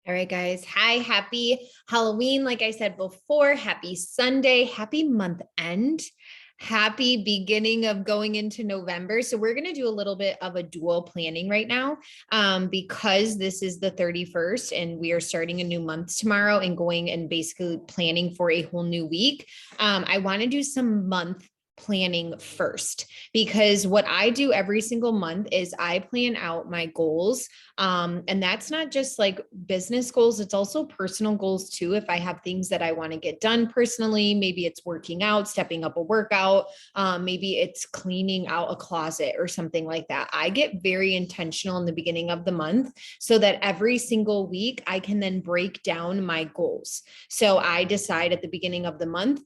All right, guys. Hi, happy Halloween. Like I said before, happy Sunday, happy month end, happy beginning of going into November. So, we're going to do a little bit of a dual planning right now because this is the 31st and we are starting a new month tomorrow and going and basically planning for a whole new week. I want to do some month planning first because what I do every single month is I plan out my goals. And that's not just like business goals, it's also personal goals too. If I have things that I want to get done personally, maybe it's working out, stepping up a workout, maybe it's cleaning out a closet or something like that. I get very intentional in the beginning of the month so that every single week I can then break down my goals. So I decide at the beginning of the month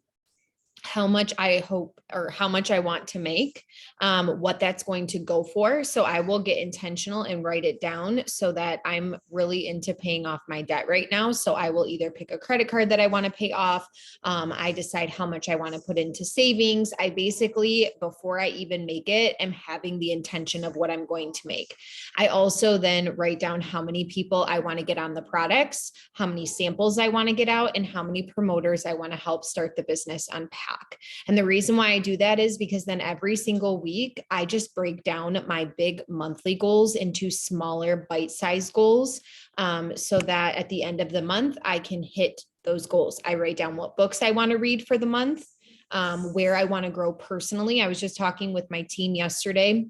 how much I hope or how much I want to make, what that's going to go for. So I will get intentional and write it down so that I'm really into paying off my debt right now. So I will either pick a credit card that I want to pay off. I decide how much I want to put into savings. I basically, before I even make it, am having the intention of what I'm going to make. I also then write down how many people I want to get on the products, how many samples I want to get out, and how many promoters I want to help start the business unpack. And the reason why I do that is because then every single week, I just break down my big monthly goals into smaller bite-sized goals so that at the end of the month, I can hit those goals. I write down what books I want to read for the month, where I want to grow personally. I was just talking with my team yesterday.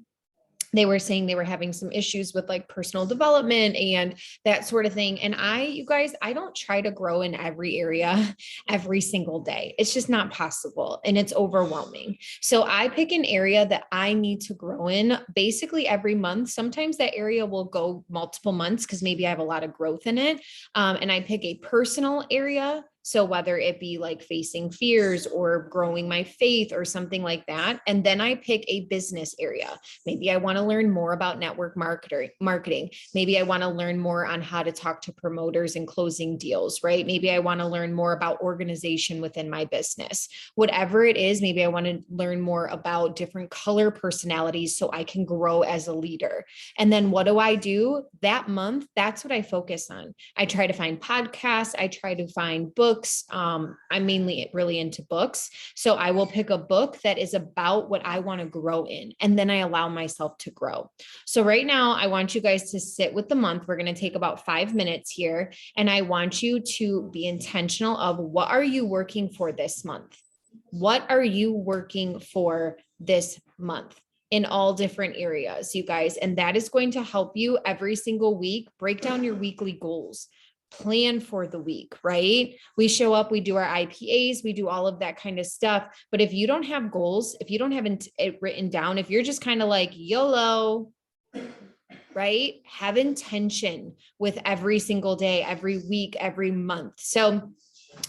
They were saying they were having some issues with like personal development and that sort of thing. And you guys, I don't try to grow in every area every single day. It's just not possible and it's overwhelming. So I pick an area that I need to grow in basically every month. Sometimes that area will go multiple months because maybe I have a lot of growth in it. And I pick a personal area. So whether it be like facing fears or growing my faith or something like that. And then I pick a business area. Maybe I want to learn more about network marketing. Maybe I want to learn more on how to talk to promoters and closing deals, right? Maybe I want to learn more about organization within my business. Whatever it is, maybe I want to learn more about different color personalities so I can grow as a leader. And then what do I do that month? That's what I focus on. I try to find podcasts. I try to find books. I'm mainly really into books. So I will pick a book that is about what I want to grow in. And then I allow myself to grow. So right now, I want you guys to sit with the month. We're going to take about 5 minutes here. And I want you to be intentional of what are you working for this month? What are you working for this month? In all different areas, you guys. And that is going to help you every single week break down your weekly goals, plan for the week, right? We show up, we do our IPAs, we do all of that kind of stuff. But if you don't have goals, if you don't have it written down, if you're just kind of like YOLO, right? Have intention with every single day, every week, every month. So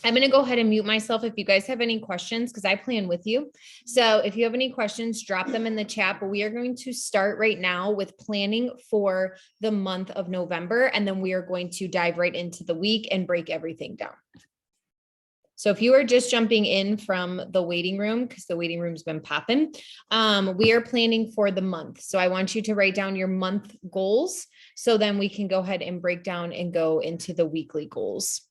I'm going to go ahead and mute myself if you guys have any questions because I plan with you. So if you have any questions, drop them in the chat. But we are going to start right now with planning for the month of November. And then we are going to dive right into the week and break everything down. So if you are just jumping in from the waiting room, because the waiting room's been popping, we are planning for the month. So I want you to write down your month goals. So then we can go ahead and break down and go into the weekly goals.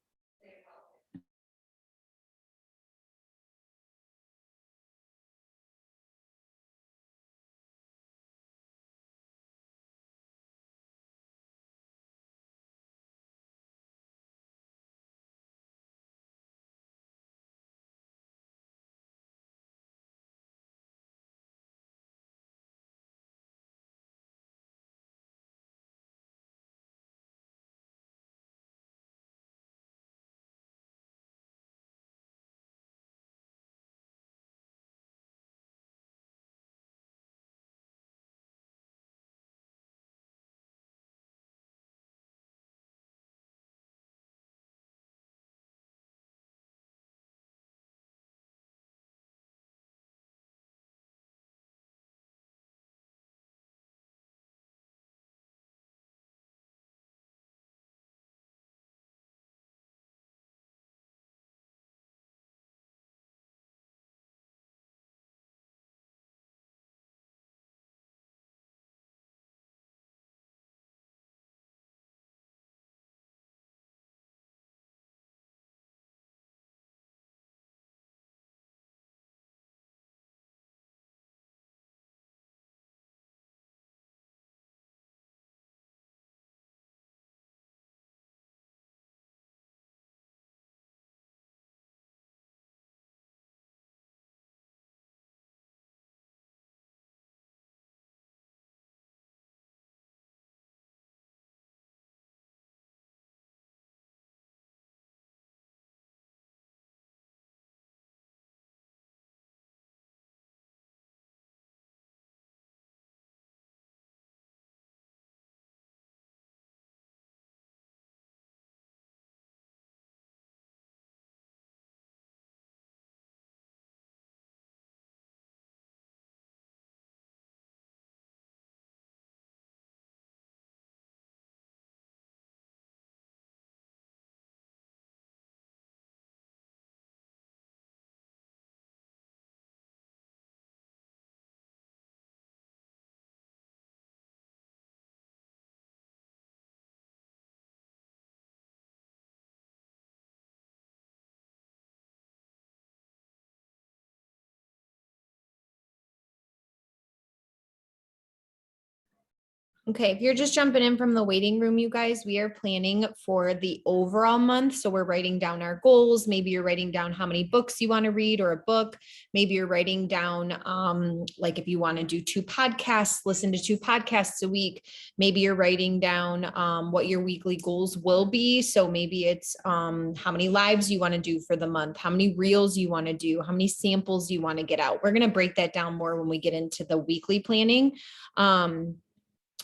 Okay, if you're just jumping in from the waiting room, you guys, we are planning for the overall month. So we're writing down our goals. Maybe you're writing down how many books you want to read or a book. Maybe you're writing down, like if you want to do 2 podcasts, listen to 2 podcasts a week. Maybe you're writing down what your weekly goals will be. So maybe it's how many lives you want to do for the month, how many reels you want to do, how many samples you want to get out. We're going to break that down more when we get into the weekly planning.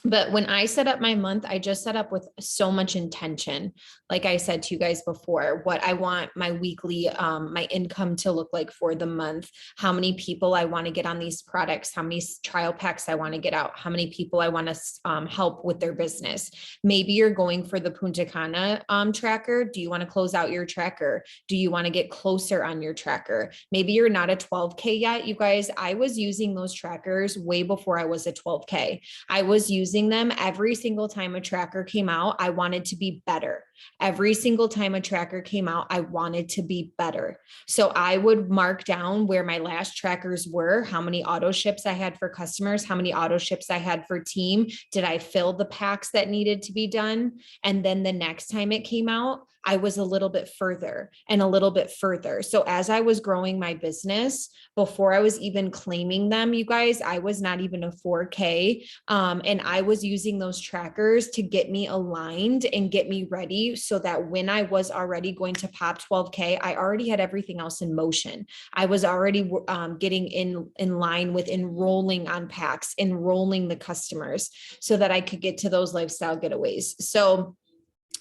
But when I set up my month, I just set up with so much intention. Like I said to you guys before, what I want my weekly, my income to look like for the month, how many people I want to get on these products, how many trial packs I want to get out, how many people I want to help with their business. Maybe you're going for the Punta Cana tracker. Do you want to close out your tracker? Do you want to get closer on your tracker? Maybe you're not a 12K yet. You guys, I was using those trackers way before I was a 12K. I was using them every single time a tracker came out. I wanted to be better. Every single time a tracker came out, I wanted to be better. So I would mark down where my last trackers were, how many auto ships I had for customers, how many auto ships I had for team. Did I fill the packs that needed to be done? And then the next time it came out, I was a little bit further and a little bit further. So as I was growing my business, before I was even claiming them, you guys, I was not even a 4K. And I was using those trackers to get me aligned and get me ready so that when I was already going to pop 12K, I already had everything else in motion. I was already getting in line with enrolling on packs, enrolling the customers so that I could get to those lifestyle getaways. So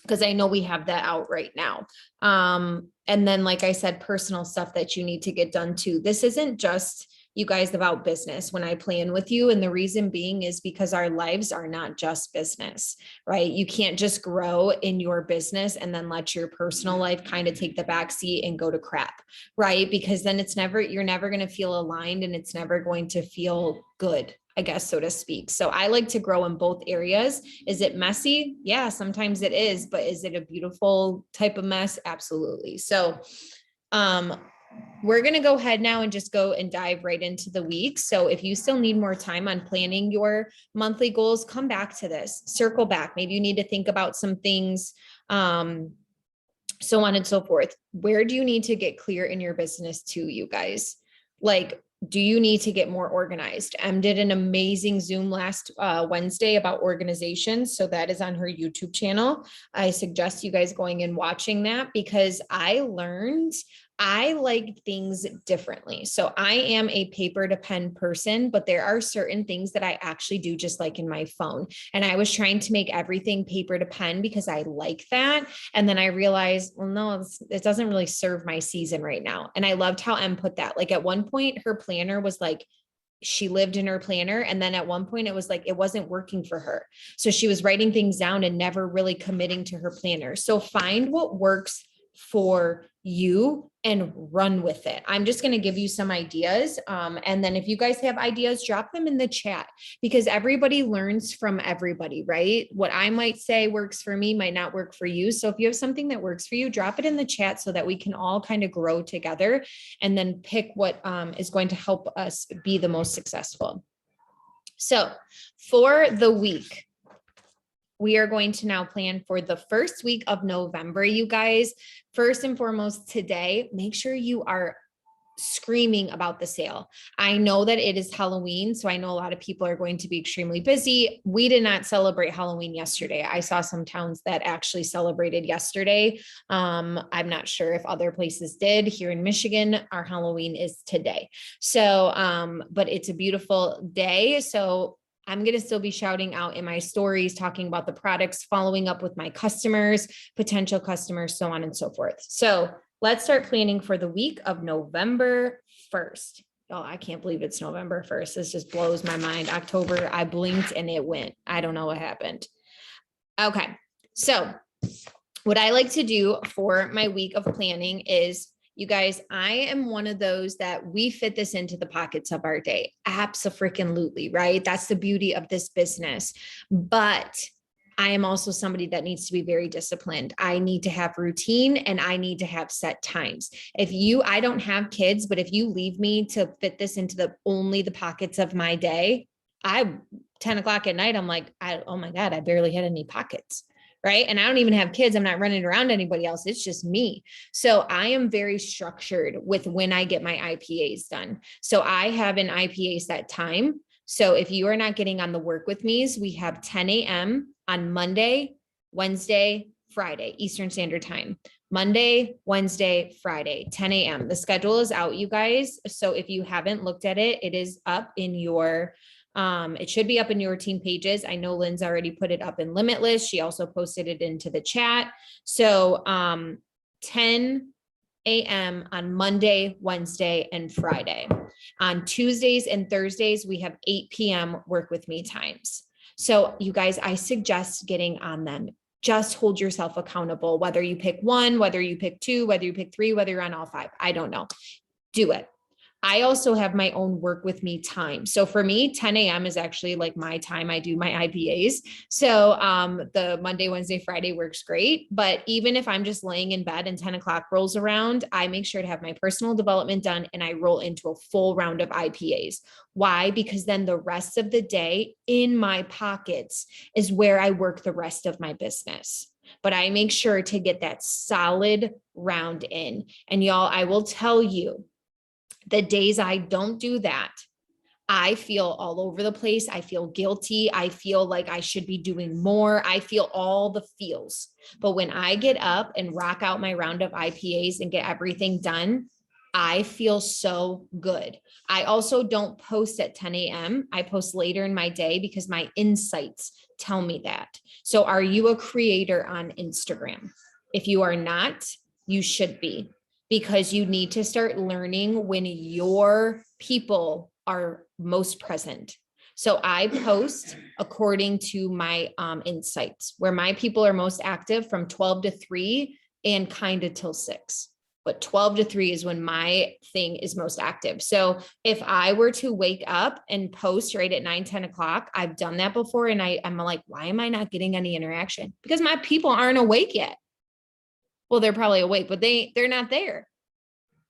because I know we have that out right now. And then, like I said, personal stuff that you need to get done too. This isn't just you guys about business when I plan with you. And the reason being is because our lives are not just business, right? You can't just grow in your business and then let your personal life kind of take the back seat and go to crap, right? Because then you're never going to feel aligned and it's never going to feel good, I guess, so to speak. So I like to grow in both areas. Is it messy? Yeah, sometimes it is, but is it a beautiful type of mess? Absolutely. So, we're going to go ahead now and just go and dive right into the week. So if you still need more time on planning your monthly goals, come back to this, circle back. Maybe you need to think about some things, so on and so forth. Where do you need to get clear in your business too, you guys? Like, do you need to get more organized? Did an amazing Zoom last Wednesday about organization. So that is on her YouTube channel. I suggest you guys going and watching that because I learned I like things differently. So I am a paper to pen person, but there are certain things that I actually do just like in my phone. And I was trying to make everything paper to pen because I like that. And then I realized, well, no, it doesn't really serve my season right now. And I loved how Em put that. Like at one point, her planner was like, she lived in her planner. And then at one point it was like, it wasn't working for her. So she was writing things down and never really committing to her planner. So find what works for you and run with it. I'm just going to give you some ideas. And then if you guys have ideas, drop them in the chat because everybody learns from everybody, right? What I might say works for me might not work for you. So if you have something that works for you, drop it in the chat so that we can all kind of grow together and then pick what is going to help us be the most successful. So for the week, we are going to now plan for the first week of November, you guys. First and foremost today, make sure you are screaming about the sale. I know that it is Halloween, so I know a lot of people are going to be extremely busy. We did not celebrate Halloween yesterday. I saw some towns that actually celebrated yesterday. I'm not sure if other places did. Here in Michigan, our Halloween is today. So, but it's a beautiful day. So I'm going to still be shouting out in my stories, talking about the products, following up with my customers, potential customers, so on and so forth. So let's start planning for the week of November 1st. Oh, I can't believe it's November 1st. This just blows my mind. October, I blinked and it went. I don't know what happened. Okay. So what I like to do for my week of planning is, you guys, I am one of those that we fit this into the pockets of our day. Abso-freaking-lutely, right? That's the beauty of this business. But I am also somebody that needs to be very disciplined. I need to have routine and I need to have set times. I don't have kids, but if you leave me to fit this into only the pockets of my day, 10 o'clock at night, I'm like, oh my God, I barely had any pockets. Right. And I don't even have kids. I'm not running around anybody else. It's just me. So I am very structured with when I get my IPAs done. So I have an IPA set time. So if you are not getting on the work with me's, we have 10 a.m. on Monday, Wednesday, Friday, Eastern Standard Time. Monday, Wednesday, Friday, 10 a.m. The schedule is out, you guys. So if you haven't looked at it, it is up in your it should be up in your team pages. I know Lynn's already put it up in Limitless. She also posted it into the chat. So 10 a.m. on Monday, Wednesday, and Friday. On Tuesdays and Thursdays, we have 8 p.m. work with me times. So you guys, I suggest getting on them. Just hold yourself accountable, whether you pick one, whether you pick two, whether you pick three, whether you're on all five. I don't know. Do it. I also have my own work with me time. So for me, 10 a.m. is actually like my time. I do my IPAs. So the Monday, Wednesday, Friday works great. But even if I'm just laying in bed and 10 o'clock rolls around, I make sure to have my personal development done and I roll into a full round of IPAs. Why? Because then the rest of the day in my pockets is where I work the rest of my business. But I make sure to get that solid round in. And y'all, I will tell you, the days I don't do that, I feel all over the place. I feel guilty. I feel like I should be doing more. I feel all the feels. But when I get up and rock out my round of IPAs and get everything done, I feel so good. I also don't post at 10 a.m. I post later in my day because my insights tell me that. So are you a creator on Instagram? If you are not, you should be, because you need to start learning when your people are most present. So I post according to my insights, where my people are most active from 12 to 3 and kind of till 6. But 12 to 3 is when my thing is most active. So if I were to wake up and post right at 9, 10 o'clock, I've done that before. And I'm like, why am I not getting any interaction? Because my people aren't awake yet. Well, they're probably awake, but they're not there.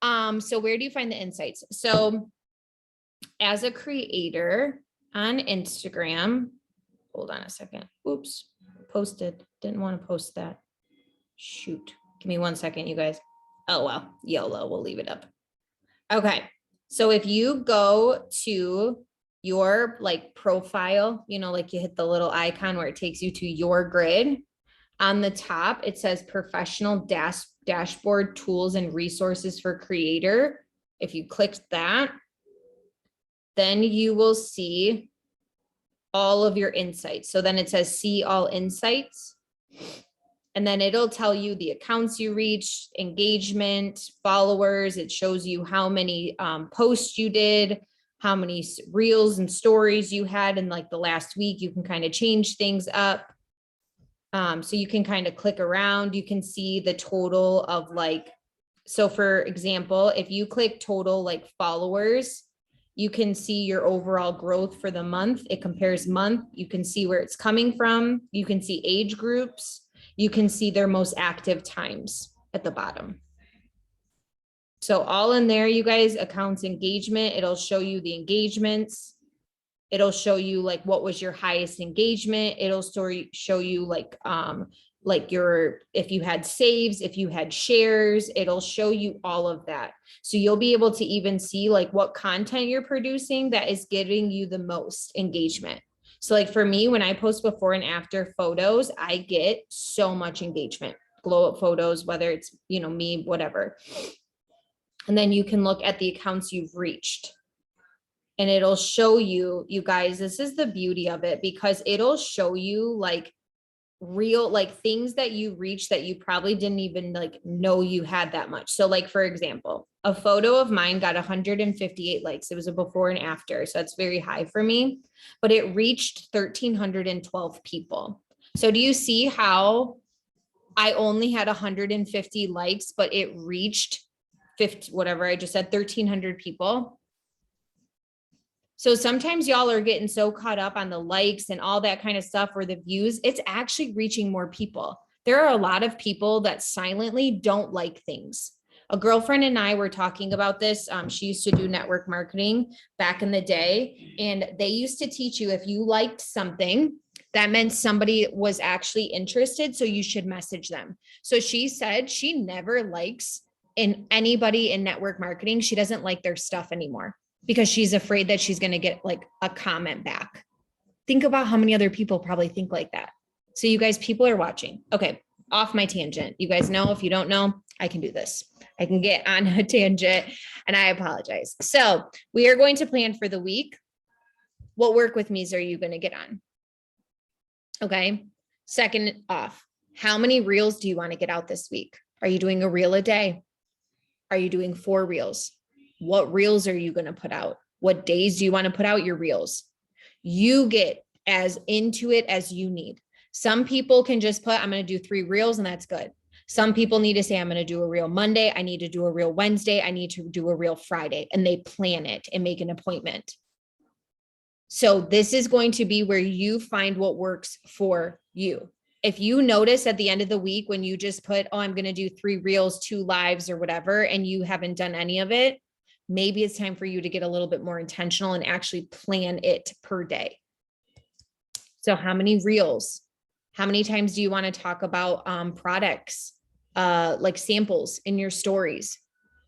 So where do you find the insights? So as a creator on Instagram, hold on a second. Oops, posted. Didn't want to post that. Shoot. Give me 1 second, you guys. Oh, well, YOLO, we'll leave it up. Okay. So if you go to your like profile, like you hit the little icon where it takes you to your grid. On the top, it says professional dashboard tools and resources for creator. If you click that, then you will see all of your insights. So then it says see all insights. And then it'll tell you the accounts you reached, engagement, followers. It shows you how many posts you did, how many reels and stories you had in like the last week. You can kind of change things up. So you can kind of click around. You can see the total of like, so for example, if you click total like followers, you can see your overall growth for the month. It compares month. You can see where it's coming from. You can see age groups. You can see their most active times at the bottom. So all in there, you guys, accounts engagement, it'll show you the engagements. It'll show you like what was your highest engagement. It'll show you like if you had saves, if you had shares, it'll show you all of that. So you'll be able to even see like what content you're producing that is giving you the most engagement. So like for me, when I post before and after photos, I get so much engagement, glow up photos, whether it's, me, whatever. And then you can look at the accounts you've reached. And it'll show you, you guys, this is the beauty of it, because it'll show you like real, like things that you reach that you probably didn't even like know you had that much. So like, for example, a photo of mine got 158 likes. It was a before and after. So it's very high for me, but it reached 1,312 people. So do you see how I only had 150 likes, but it reached 50, whatever I just said, 1,300 people. So sometimes y'all are getting so caught up on the likes and all that kind of stuff or the views, it's actually reaching more people. There are a lot of people that silently don't like things, A girlfriend and I were talking about this. She used to do network marketing back in the day, and they used to teach you if you liked something, that meant somebody was actually interested. So you should message them. So she said she never likes anybody in network marketing. She doesn't like their stuff anymore because she's afraid that she's going to get like a comment back. Think about how many other people probably think like that. So you guys, people are watching. Okay, off my tangent. You guys know, if you don't know, I can do this. I can get on a tangent and I apologize. So we are going to plan for the week. What work with me's are you going to get on? Okay. Second off, how many reels do you want to get out this week? Are you doing a reel a day? Are you doing 4 reels? What reels are you going to put out? What days do you want to put out your reels? You get as into it as you need. Some people can just put, I'm going to do 3 reels and that's good. Some people need to say, I'm going to do a reel Monday. I need to do a reel Wednesday. I need to do a reel Friday, and they plan it and make an appointment. So this is going to be where you find what works for you. If you notice at the end of the week, when you just put, oh, I'm going to do 3 reels, 2 lives or whatever, and you haven't done any of it, maybe it's time for you to get a little bit more intentional and actually plan it per day. So how many reels? How many times do you want to talk about products, like samples in your stories?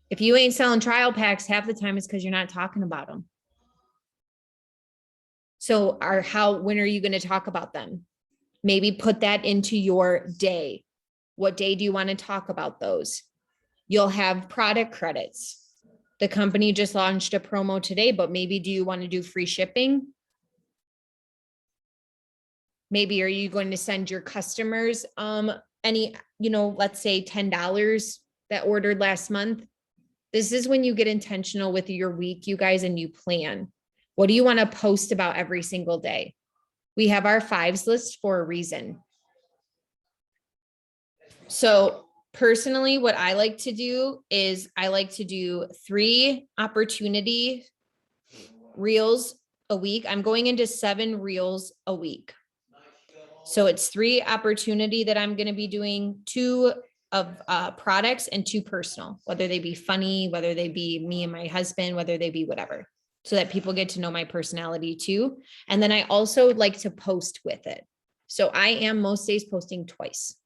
If you ain't selling trial packs, half the time it's because you're not talking about them. So when are you going to talk about them? Maybe put that into your day. What day do you want to talk about those? You'll have product credits. The company just launched a promo today, but maybe do you want to do free shipping? Maybe are you going to send your customers any, let's say $10 that ordered last month? This is when you get intentional with your week, you guys, and you plan. What do you want to post about every single day? We have our 5s list for a reason. So personally, what I like to do is I like to do 3 opportunity reels a week. I'm going into 7 reels a week. So it's 3 opportunity that I'm going to be doing, 2 of products and 2 personal, whether they be funny, whether they be me and my husband, whether they be whatever, so that people get to know my personality too. And then I also like to post with it. So I am most days posting twice.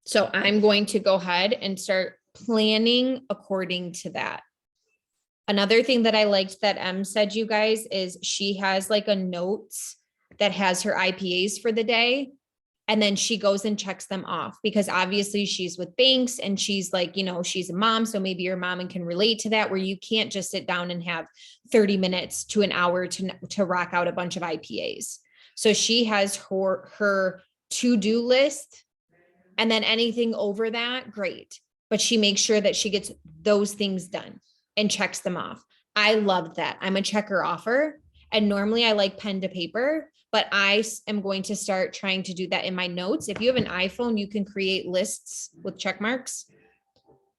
So I'm going to go ahead and start planning according to that. Another thing that I liked that Em said, you guys, is she has like a notes that has her IPAs for the day. And then she goes and checks them off, because obviously she's with banks and she's like, she's a mom. So maybe your mom can relate to that, where you can't just sit down and have 30 minutes to an hour to rock out a bunch of IPAs. So she has her to-do list, and then anything over that, great. But she makes sure that she gets those things done and checks them off. I love that. I'm a checker offer. And normally I like pen to paper, but I am going to start trying to do that in my notes. If you have an iPhone, you can create lists with check marks.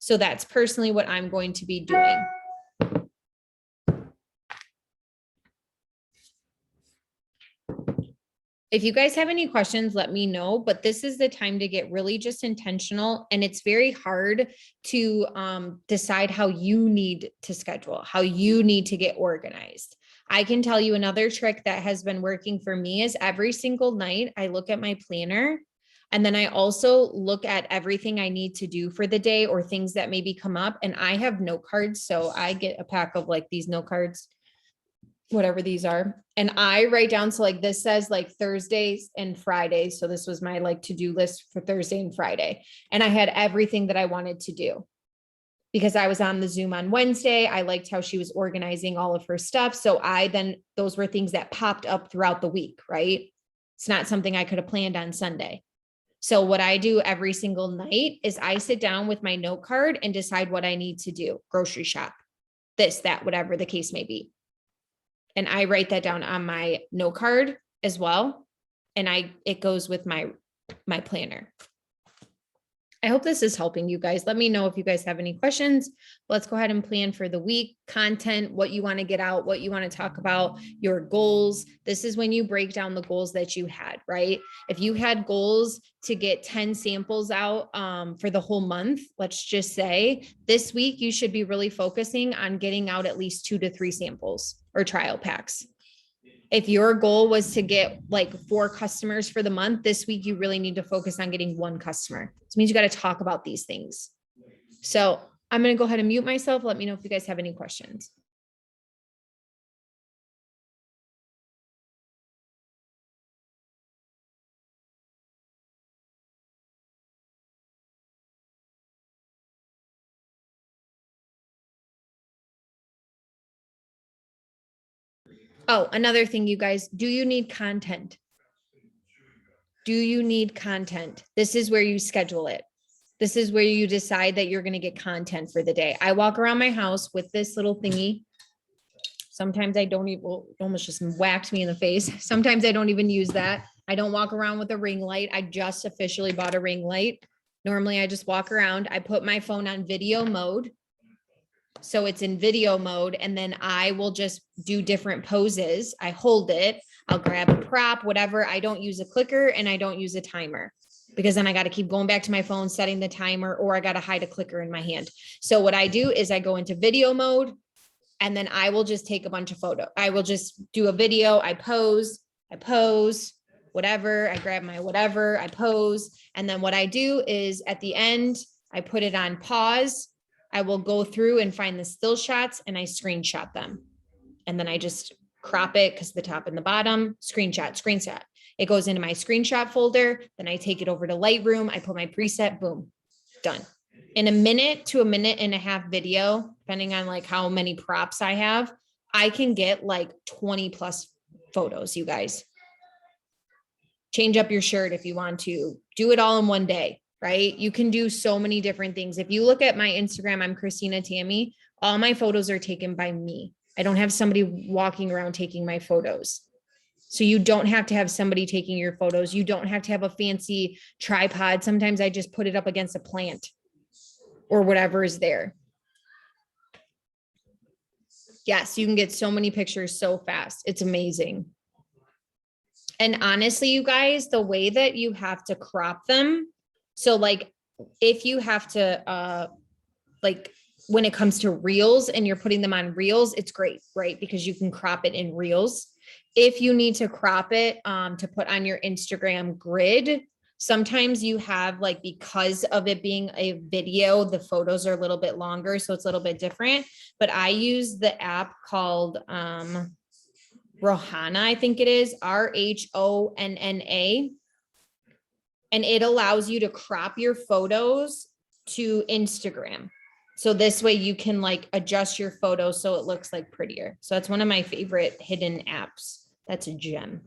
So that's personally what I'm going to be doing. If you guys have any questions, let me know, but this is the time to get really just intentional. And it's very hard to decide how you need to schedule, how you need to get organized. I can tell you another trick that has been working for me is every single night I look at my planner, and then I also look at everything I need to do for the day or things that maybe come up. And I have note cards. So I get a pack of like these note cards, whatever these are. And I write down, so like this says like Thursdays and Fridays. So this was my like to-do list for Thursday and Friday. And I had everything that I wanted to do, because I was on the Zoom on Wednesday. I liked how she was organizing all of her stuff. So those were things that popped up throughout the week, right? It's not something I could have planned on Sunday. So what I do every single night is I sit down with my note card and decide what I need to do. Grocery shop, this, that, whatever the case may be. And I write that down on my note card as well. And it goes with my planner. I hope this is helping you guys. Let me know if you guys have any questions. Let's go ahead and plan for the week, content, what you want to get out, what you want to talk about, your goals. This is when you break down the goals that you had, right? If you had goals to get 10 samples out for the whole month, let's just say this week, you should be really focusing on getting out at least 2 to 3 samples or trial packs. If your goal was to get like 4 customers for the month, this week you really need to focus on getting 1 customer. This means you got to talk about these things. So I'm going to go ahead and mute myself. Let me know if you guys have any questions. Oh, another thing, you guys, do you need content? Do you need content? This is where you schedule it. This is where you decide that you're going to get content for the day. I walk around my house with this little thingy. Sometimes I don't even, well, almost just whacked me in the face. Sometimes I don't even use that. I don't walk around with a ring light. I just officially bought a ring light. Normally I just walk around. I put my phone on video mode. So it's in video mode, and then I will just do different poses. I hold it. I'll grab a prop, whatever. I don't use a clicker and I don't use a timer, because then I got to keep going back to my phone, setting the timer, or I got to hide a clicker in my hand. So what I do is I go into video mode, and then I will just take a bunch of photos. I will just do a video. I pose, whatever. I grab my whatever, I pose. And then what I do is at the end, I put it on pause. I will go through and find the still shots and I screenshot them. And then I just crop it because the top and the bottom, screenshot. It goes into my screenshot folder. Then I take it over to Lightroom. I put my preset, boom, done. In a minute to a minute and a half video, depending on like how many props I have, I can get like 20 plus photos, you guys. Change up your shirt if you want to. Do it all in one day, right? You can do so many different things. If you look at my Instagram, I'm Christina Tammy. All my photos are taken by me. I don't have somebody walking around taking my photos. So you don't have to have somebody taking your photos. You don't have to have a fancy tripod. Sometimes I just put it up against a plant or whatever is there. Yes, you can get so many pictures so fast. It's amazing. And honestly, you guys, the way that you have to crop them. So like if you have to like when it comes to reels and you're putting them on reels, it's great, right? Because you can crop it in reels. If you need to crop it to put on your Instagram grid, sometimes you have like, because of it being a video, the photos are a little bit longer, so it's a little bit different. But I use the app called Rohana, I think it is RHONNA. And it allows you to crop your photos to Instagram. So this way you can like adjust your photo so it looks like prettier. So that's one of my favorite hidden apps. That's a gem.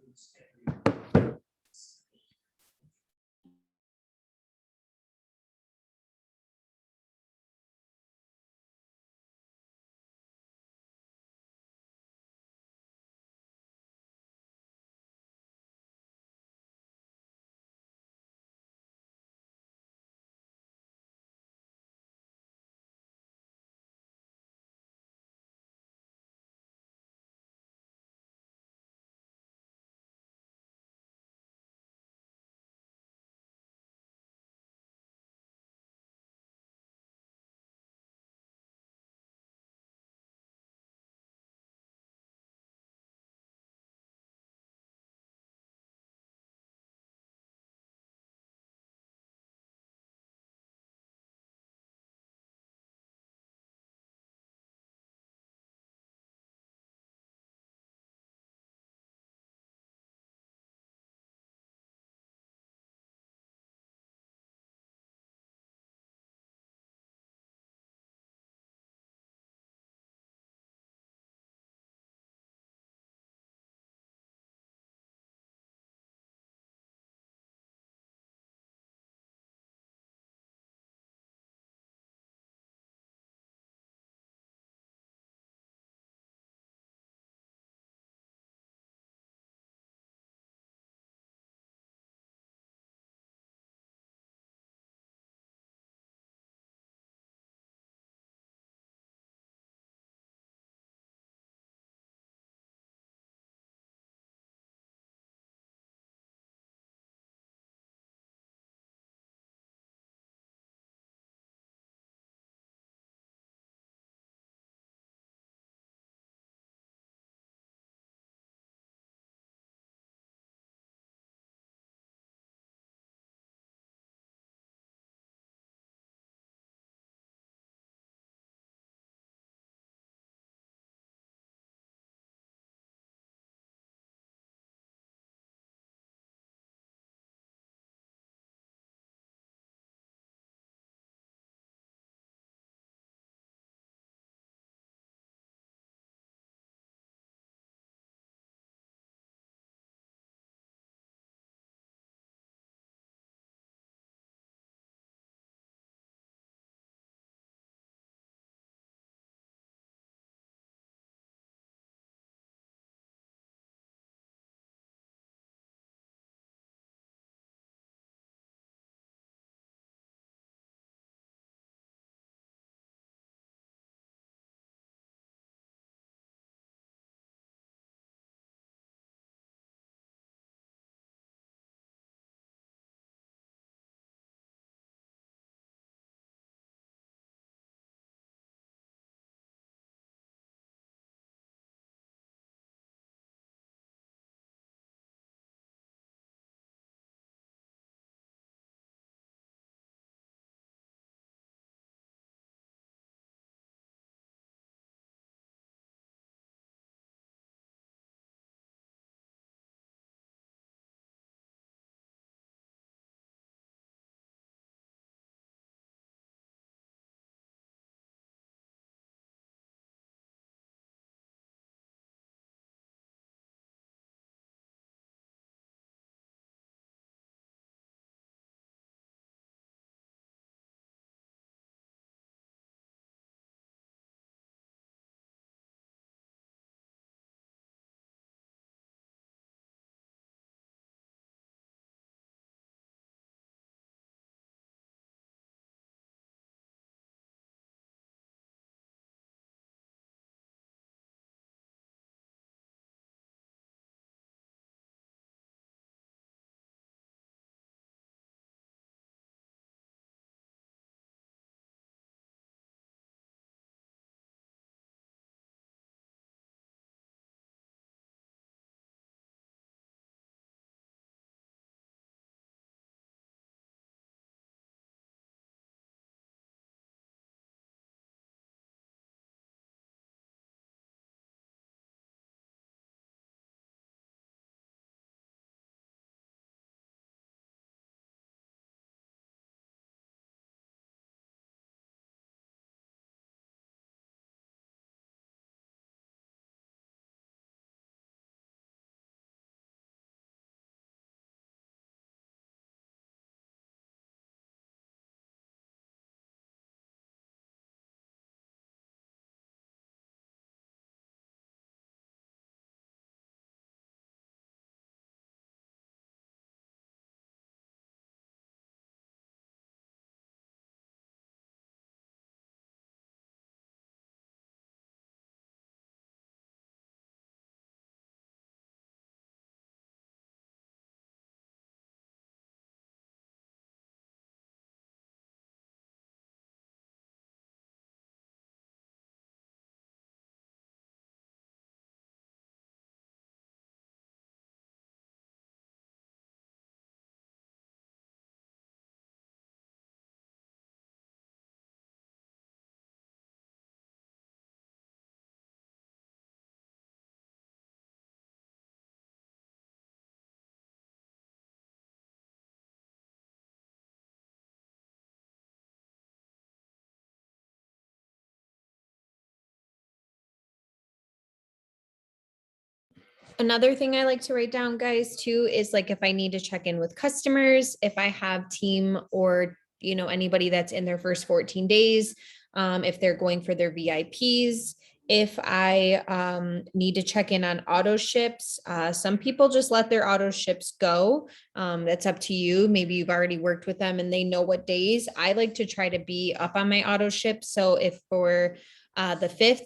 Another thing I like to write down, guys, too, is like if I need to check in with customers, if I have team or, anybody that's in their first 14 days, if they're going for their VIPs, if I need to check in on auto ships. Some people just let their auto ships go. That's up to you. Maybe you've already worked with them and they know what days. I like to try to be up on my auto ship. So if for the 5th,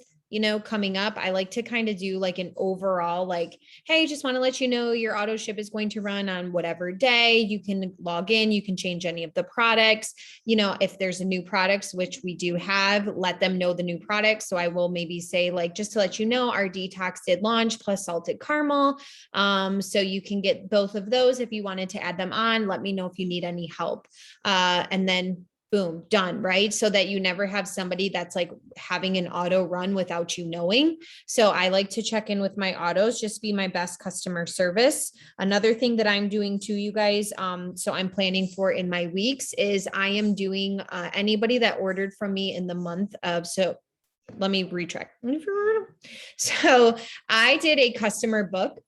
coming up, I like to kind of do like an overall, like, hey, just want to let you know your auto ship is going to run on whatever day. You can log in, you can change any of the products. If there's a new products, which we do have, let them know the new products. So I will maybe say, like, just to let you know, our detox did launch plus salted caramel. So you can get both of those if you wanted to add them on. Let me know if you need any help. And then boom, done, right? So that you never have somebody that's like having an auto run without you knowing. So I like to check in with my autos, just be my best customer service. Another thing that I'm doing too, you guys, so I'm planning for in my weeks is I am doing anybody that ordered from me in the month of, so let me retract. So I did a customer book.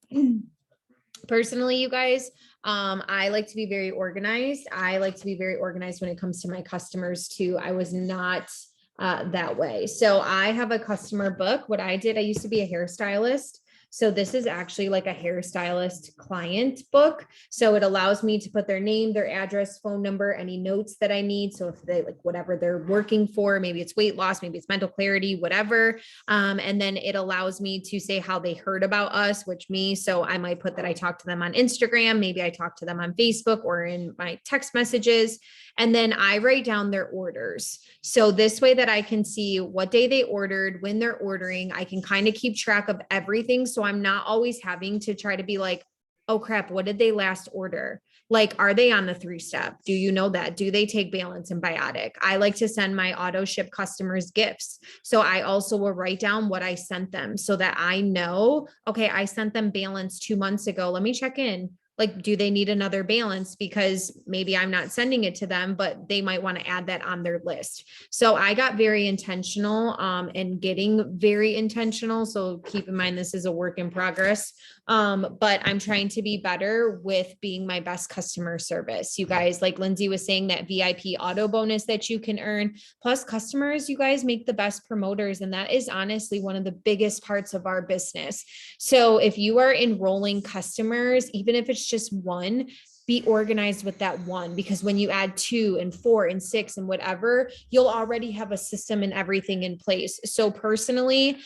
Personally, you guys, I like to be very organized. I like to be very organized when it comes to my customers too. I was not that way. So I have a customer book. What I did, I used to be a hairstylist. So this is actually like a hairstylist client book. So it allows me to put their name, their address, phone number, any notes that I need. So if they like whatever they're working for, maybe it's weight loss, maybe it's mental clarity, whatever. And then it allows me to say how they heard about us, which me. So I might put that I talked to them on Instagram. Maybe I talked to them on Facebook or in my text messages. And then I write down their orders. So this way that I can see what day they ordered, when they're ordering, I can kind of keep track of everything. So I'm not always having to try to be like, oh crap, what did they last order? Like, are they on the 3-step? Do you know that? Do they take Balance and Biotic? I like to send my auto ship customers gifts. So I also will write down what I sent them so that I know, okay, I sent them Balance 2 months ago. Let me check in. Like, do they need another Balance? Because maybe I'm not sending it to them, but they might want to add that on their list. So I got very intentional and getting very intentional. So keep in mind, this is a work in progress. But I'm trying to be better with being my best customer service. You guys, like Lindsay was saying, that VIP auto bonus that you can earn, plus customers, you guys make the best promoters. And that is honestly one of the biggest parts of our business. So if you are enrolling customers, even if it's just one, be organized with that one, because when you add 2 and 4 and 6 and whatever, you'll already have a system and everything in place. So personally,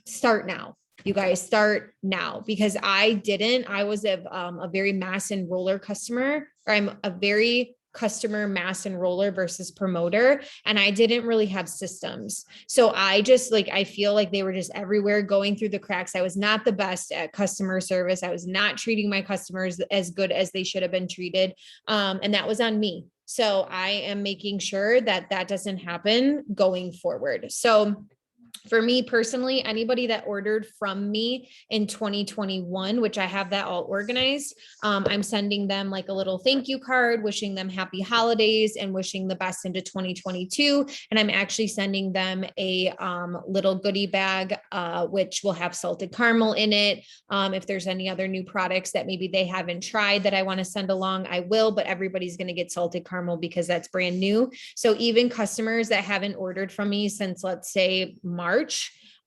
start now. You guys start now, because I was a very mass enroller customer, or I'm a very customer mass enroller versus promoter. And I didn't really have systems. So I just I feel like they were just everywhere going through the cracks. I was not the best at customer service. I was not treating my customers as good as they should have been treated. And that was on me. So I am making sure that that doesn't happen going forward. So for me personally, anybody that ordered from me in 2021, which I have that all organized, I'm sending them like a little thank you card, wishing them happy holidays and wishing the best into 2022. And I'm actually sending them a little goodie bag, which will have salted caramel in it. If there's any other new products that maybe they haven't tried that I want to send along, I will, but everybody's going to get salted caramel because that's brand new. So even customers that haven't ordered from me since, let's say, March,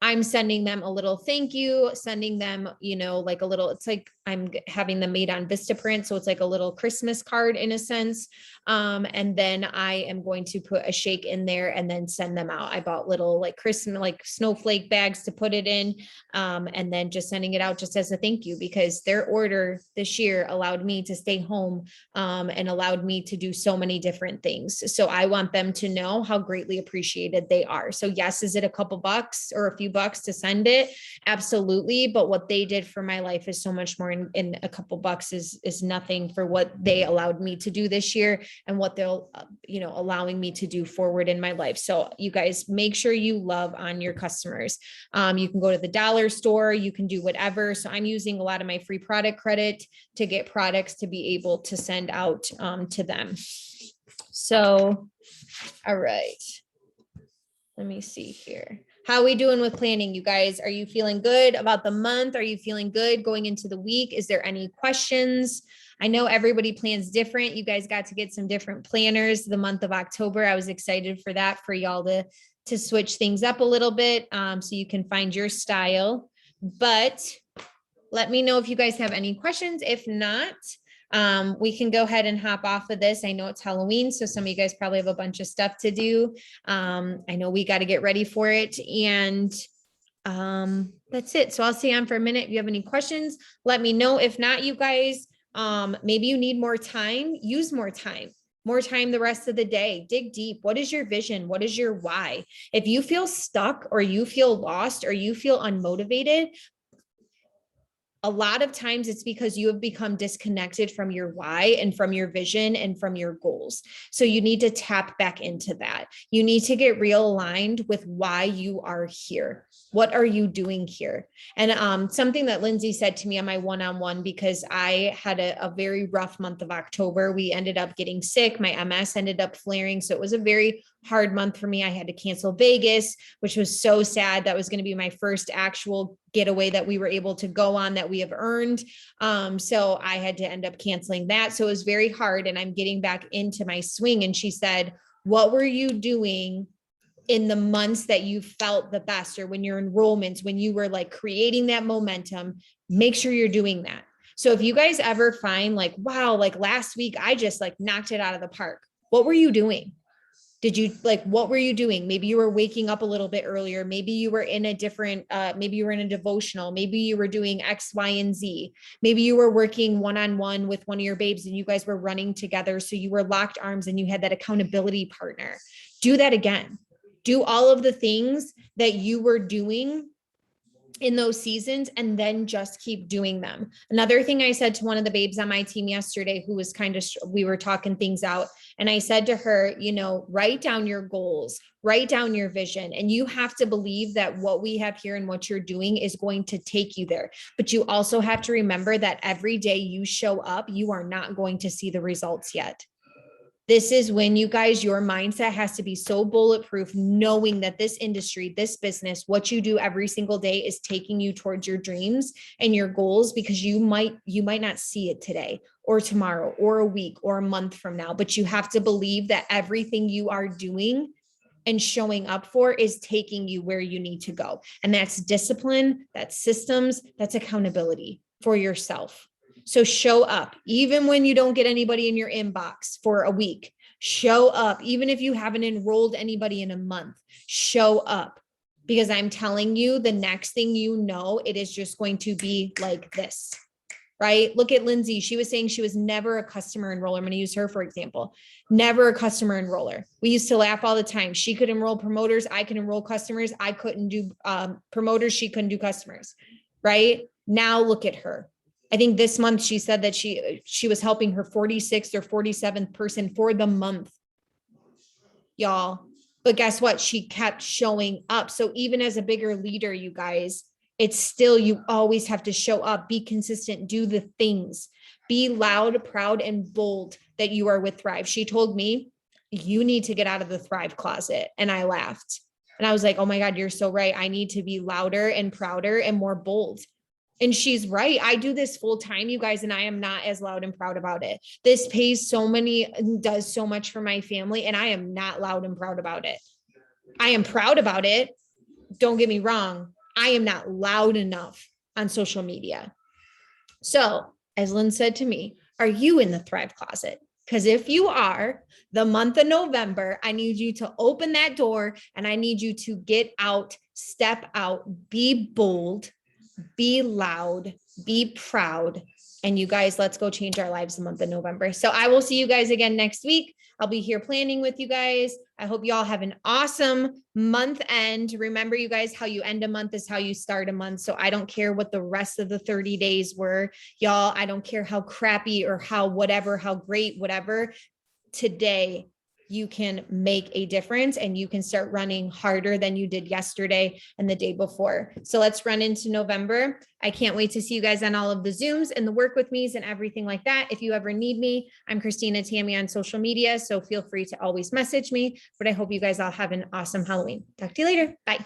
I'm sending them a little thank you, sending them, like a little, it's like I'm having them made on Vistaprint. So it's like a little Christmas card in a sense. And then I am going to put a shake in there and then send them out. I bought little like Christmas, like snowflake bags to put it in. And then just sending it out just as a thank you, because their order this year allowed me to stay home and allowed me to do so many different things. So I want them to know how greatly appreciated they are. So yes, is it a couple bucks or a few bucks to send it? Absolutely. But what they did for my life is so much more, in a couple bucks is nothing for what they allowed me to do this year and what they'll, allowing me to do forward in my life. So you guys make sure you love on your customers. You can go to the dollar store, you can do whatever. So I'm using a lot of my free product credit to get products to be able to send out to them. So, all right. Let me see here. How are we doing with planning, you guys? Are you feeling good about the month? Are you feeling good going into the week? Is there any questions? I know everybody plans different. You guys got to get some different planners the month of October. I was excited for that, for y'all to switch things up a little bit, so you can find your style. But let me know if you guys have any questions. If not, we can go ahead and hop off of this. I know it's Halloween, so some of you guys probably have a bunch of stuff to do. I know we got to get ready for it, and that's it. So I'll stay on for a minute. If you have any questions, let me know. If not, you guys, maybe you need more time, use more time the rest of the day. Dig deep. What is your vision? What is your why? If you feel stuck or you feel lost or you feel unmotivated, a lot of times it's because you have become disconnected from your why and from your vision and from your goals. So you need to tap back into that. You need to get realigned with why you are here. What are you doing here? And something that Lindsay said to me on my one-on-one, because I had a very rough month of October. We ended up getting sick. My MS ended up flaring. So it was a very hard month for me. I had to cancel Vegas, which was so sad. That was going to be my first actual getaway that we were able to go on that we have earned. So I had to end up canceling that. So it was very hard, and I'm getting back into my swing. And she said, what were you doing in the months that you felt the best, or when your enrollments, when you were like creating that momentum? Make sure you're doing that. So if you guys ever find like, wow, like last week, I just like knocked it out of the park. What were you doing? What were you doing? Maybe you were waking up a little bit earlier. Maybe you were in a different, maybe you were in a devotional. Maybe you were doing X, Y, and Z. Maybe you were working one-on-one with one of your babes and you guys were running together. So you were locked arms and you had that accountability partner. Do that again. Do all of the things that you were doing in those seasons, and then just keep doing them. Another thing I said to one of the babes on my team yesterday, who was we were talking things out, and I said to her, write down your goals, write down your vision, and you have to believe that what we have here and what you're doing is going to take you there. But you also have to remember that every day you show up, you are not going to see the results yet. This is when you guys, your mindset has to be so bulletproof, knowing that this industry, this business, what you do every single day is taking you towards your dreams and your goals, because you might not see it today or tomorrow or a week or a month from now, but you have to believe that everything you are doing and showing up for is taking you where you need to go. And that's discipline, that's systems, that's accountability for yourself. So show up, even when you don't get anybody in your inbox for a week. Show up, even if you haven't enrolled anybody in a month. Show up, because I'm telling you, the next thing you know, it is just going to be like this, right? Look at Lindsay. She was saying she was never a customer enroller. I'm going to use her for example. Never a customer enroller. We used to laugh all the time. She could enroll promoters. I could enroll customers. I couldn't do promoters. She couldn't do customers, right? Now look at her. I think this month she said that she was helping her 46th or 47th person for the month, y'all. But guess what? She kept showing up. So even as a bigger leader, you guys, it's still, you always have to show up, be consistent, do the things, be loud, proud, and bold that you are with Thrive. She told me, you need to get out of the Thrive closet. And I laughed. And I was like, oh my God, you're so right. I need to be louder and prouder and more bold. And she's right. I do this full time, you guys, and I am not as loud and proud about it. This does so much for my family, and I am not loud and proud about it. I am proud about it. Don't get me wrong. I am not loud enough on social media. So, as Lynn said to me, are you in the Thrive closet? Because if you are, the month of November, I need you to open that door and I need you to get out, step out, be bold, be loud, be proud. And you guys, let's go change our lives the month of November. So I will see you guys again next week. I'll be here planning with you guys. I hope you all have an awesome month end. Remember, you guys, how you end a month is how you start a month. So I don't care what the rest of the 30 days were, y'all. I don't care how crappy or how great, whatever. Today, you can make a difference and you can start running harder than you did yesterday and the day before. So let's run into November. I can't wait to see you guys on all of the Zooms and the work with me's and everything like that. If you ever need me, I'm Christina Tammy on social media. So feel free to always message me, but I hope you guys all have an awesome Halloween. Talk to you later. Bye.